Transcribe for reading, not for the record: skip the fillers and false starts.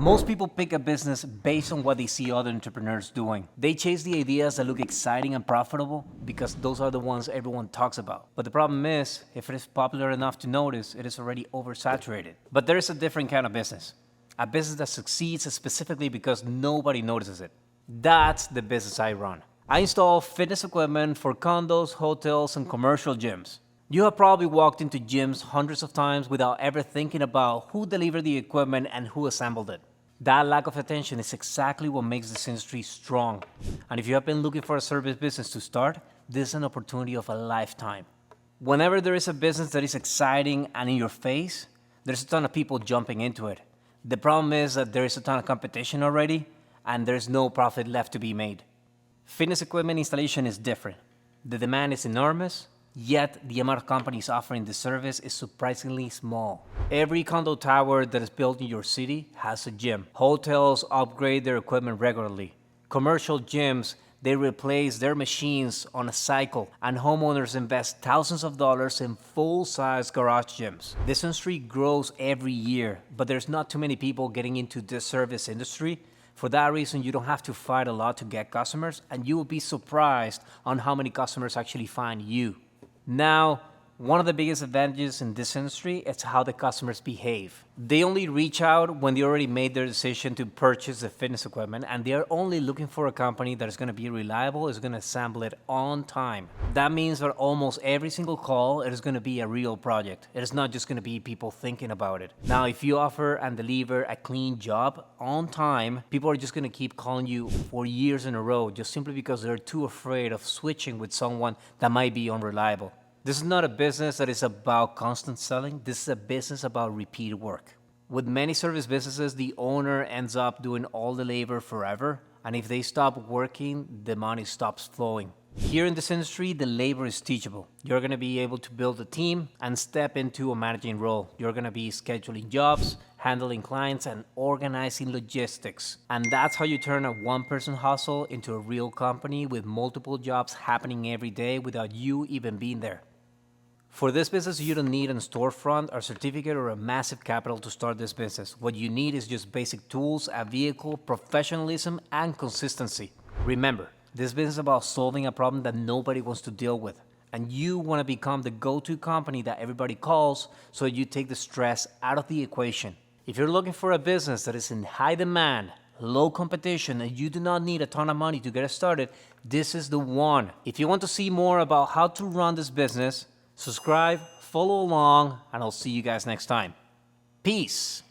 Most people pick a business based on what they see other entrepreneurs doing. They chase the ideas that look exciting and profitable because those are the ones everyone talks about. But the problem is, if it is popular enough to notice, it is already oversaturated. But there is a different kind of business. A business that succeeds specifically because nobody notices it. That's the business I run. I install fitness equipment for condos, hotels, and commercial gyms. You have probably walked into gyms hundreds of times without ever thinking about who delivered the equipment and who assembled it. That lack of attention is exactly what makes this industry strong. And if you have been looking for a service business to start, this is an opportunity of a lifetime. Whenever there is a business that is exciting and in your face, there's a ton of people jumping into it. The problem is that there is a ton of competition already, and there's no profit left to be made. Fitness equipment installation is different. The demand is enormous, yet the amount of companies offering the service is surprisingly small. Every condo tower that is built in your city has a gym. Hotels upgrade their equipment regularly. Commercial gyms, they replace their machines on a cycle, and homeowners invest thousands of dollars in full-size garage gyms. This industry grows every year, but there's not too many people getting into this service industry. For that reason, you don't have to fight a lot to get customers, and you will be surprised on how many customers actually find you. Now, one of the biggest advantages in this industry is how the customers behave. They only reach out when they already made their decision to purchase the fitness equipment, and they are only looking for a company that is going to be reliable, is going to assemble it on time. That means that almost every single call, it is going to be a real project. It is not just going to be people thinking about it. Now, if you offer and deliver a clean job on time, people are just going to keep calling you for years in a row, just simply because they're too afraid of switching with someone that might be unreliable. This is not a business that is about constant selling. This is a business about repeat work. With many service businesses, the owner ends up doing all the labor forever, and if they stop working, the money stops flowing. Here in this industry, the labor is teachable. You're going to be able to build a team and step into a managing role. You're going to be scheduling jobs, handling clients, and organizing logistics. And that's how you turn a one-person hustle into a real company with multiple jobs happening every day without you even being there. For this business, you don't need a storefront, a certificate, or a massive capital to start this business. What you need is just basic tools, a vehicle, professionalism, and consistency. Remember, this business is about solving a problem that nobody wants to deal with. And you want to become the go-to company that everybody calls so you take the stress out of the equation. If you're looking for a business that is in high demand, low competition, and you do not need a ton of money to get it started, this is the one. If you want to see more about how to run this business, subscribe, follow along, and I'll see you guys next time. Peace.